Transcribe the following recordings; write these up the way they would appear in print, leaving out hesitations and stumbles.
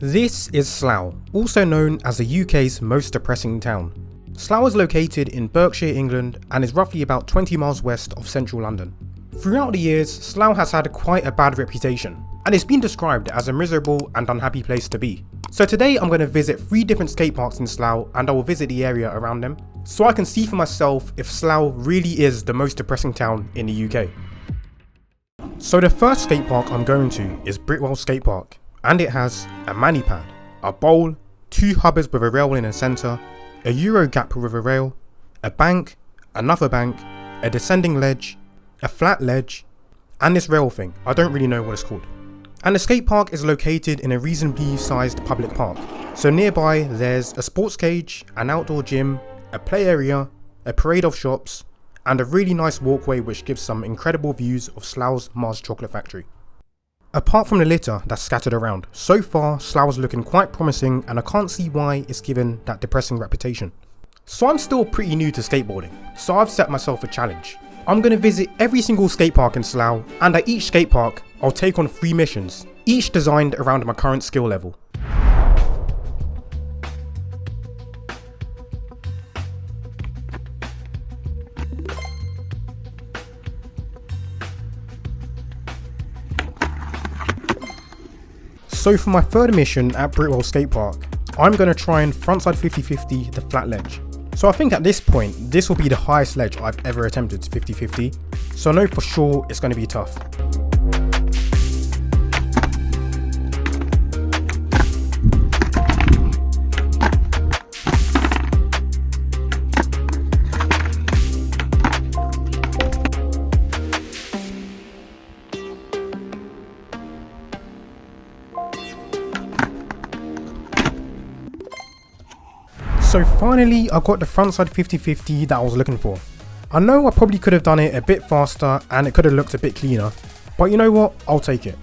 This is Slough, also known as the UK's most depressing town. Slough is located in Berkshire, England, and is roughly about 20 miles west of central London. Throughout the years, Slough has had quite a bad reputation, and it's been described as a miserable and unhappy place to be. So today I'm going to visit 3 different skate parks in Slough, and I will visit the area around them, so I can see for myself if Slough really is the most depressing town in the UK. So the first skate park I'm going to is Britwell Skate Park. And it has a mani pad, a bowl, 2 hubbers with a rail in the centre, a Euro gap with a rail, a bank, another bank, a descending ledge, a flat ledge, and this rail thing, I don't really know what it's called. And the skate park is located in a reasonably sized public park. So nearby there's a sports cage, an outdoor gym, a play area, a parade of shops, and a really nice walkway which gives some incredible views of Slough's Mars Chocolate Factory. Apart from the litter that's scattered around, so far Slough is looking quite promising and I can't see why it's given that depressing reputation. So I'm still pretty new to skateboarding, so I've set myself a challenge. I'm going to visit every single skate park in Slough, and at each skate park I'll take on 3 missions, each designed around my current skill level. So for my third mission at Britwell Skate Park, I'm going to try and frontside 50-50 the flat ledge. So I think at this point, this will be the highest ledge I've ever attempted 50-50, so I know for sure it's going to be tough. So finally I got the frontside 50-50 that I was looking for. I know I probably could have done it a bit faster and it could have looked a bit cleaner, but you know what, I'll take it.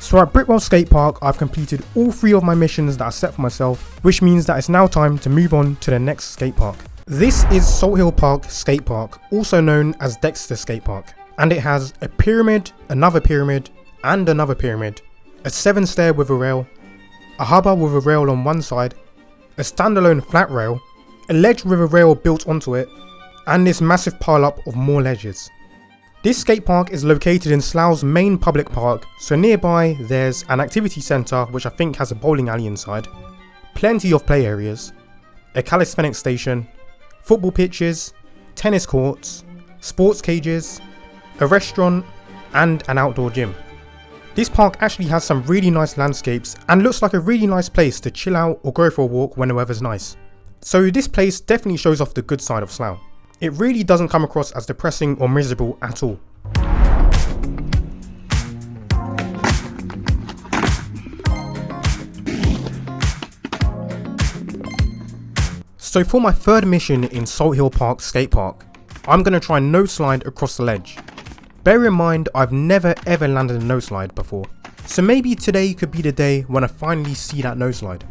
So at Britwell Skate Park I've completed all 3 of my missions that I set for myself, which means that it's now time to move on to the next skate park. This is Salt Hill Park Skate Park, also known as Dexter Skate Park, and it has a pyramid, another pyramid, and another pyramid, a 7-stair with a rail, a hubber with a rail on one side, a standalone flat rail, a ledge with a rail built onto it, and this massive pile up of more ledges. This skate park is located in Slough's main public park, so nearby there's an activity centre which I think has a bowling alley inside, plenty of play areas, a calisthenics station, football pitches, tennis courts, sports cages, a restaurant, and an outdoor gym. This park actually has some really nice landscapes and looks like a really nice place to chill out or go for a walk when the weather's nice. So this place definitely shows off the good side of Slough. It really doesn't come across as depressing or miserable at all. So for my third mission in Salt Hill Park Skate Park, I'm going to try no slide across the ledge. Bear in mind I've never ever landed a no slide before, so maybe today could be the day when I finally see that no slide.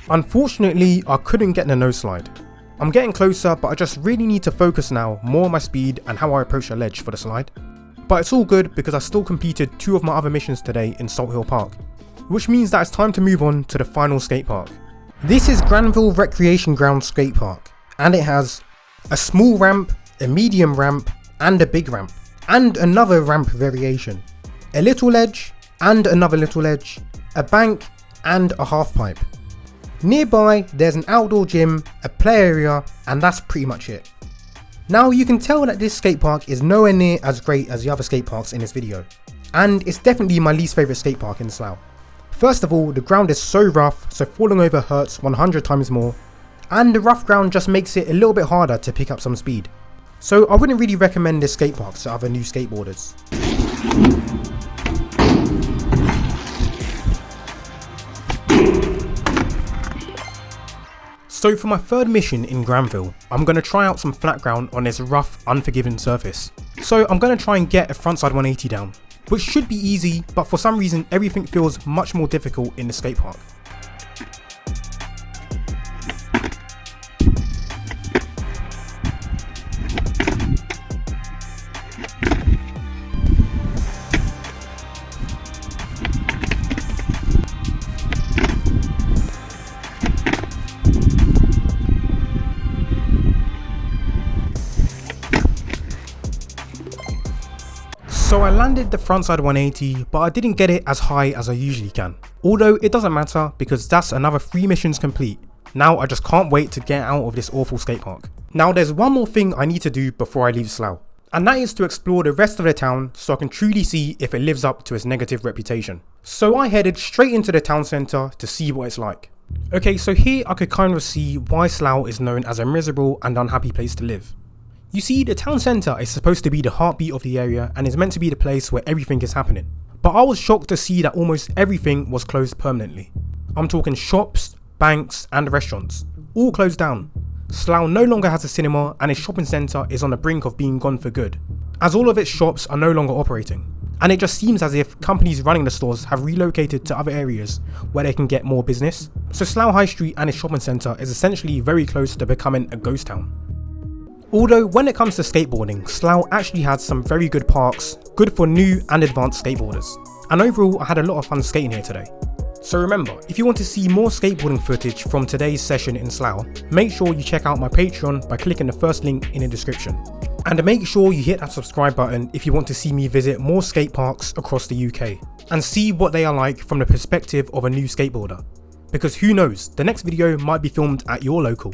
Unfortunately, I couldn't get the no slide. I'm getting closer, but I just really need to focus now more on my speed and how I approach the ledge for the slide. But it's all good because I still completed 2 of my other missions today in Salt Hill Park, which means that it's time to move on to the final skate park. This is Granville Recreation Ground Skate Park, and it has a small ramp, a medium ramp, and a big ramp, and another ramp variation, a little ledge, and another little ledge, a bank, and a half pipe. Nearby there's an outdoor gym, a play area, and that's pretty much it. Now you can tell that this skate park is nowhere near as great as the other skate parks in this video, and it's definitely my least favourite skate park in Slough. First of all, the ground is so rough, so falling over hurts 100 times more, and the rough ground just makes it a little bit harder to pick up some speed. So I wouldn't really recommend this skate park to other new skateboarders. So for my third mission in Granville, I'm going to try out some flat ground on this rough, unforgiving surface. So I'm going to try and get a frontside 180 down, which should be easy, but for some reason everything feels much more difficult in the skate park. So I landed the frontside 180, but I didn't get it as high as I usually can. Although it doesn't matter because that's another 3 missions complete. Now I just can't wait to get out of this awful skate park. Now there's one more thing I need to do before I leave Slough, and that is to explore the rest of the town so I can truly see if it lives up to its negative reputation. So I headed straight into the town centre to see what it's like. Okay, so here I could kind of see why Slough is known as a miserable and unhappy place to live. You see, the town centre is supposed to be the heartbeat of the area and is meant to be the place where everything is happening. But I was shocked to see that almost everything was closed permanently. I'm talking shops, banks and restaurants, all closed down. Slough no longer has a cinema and its shopping centre is on the brink of being gone for good, as all of its shops are no longer operating. And it just seems as if companies running the stores have relocated to other areas where they can get more business. So Slough High Street and its shopping centre is essentially very close to becoming a ghost town. Although when it comes to skateboarding, Slough actually has some very good parks, good for new and advanced skateboarders. And overall I had a lot of fun skating here today. So remember, if you want to see more skateboarding footage from today's session in Slough, make sure you check out my Patreon by clicking the first link in the description. And make sure you hit that subscribe button if you want to see me visit more skate parks across the UK and see what they are like from the perspective of a new skateboarder. Because who knows, the next video might be filmed at your local.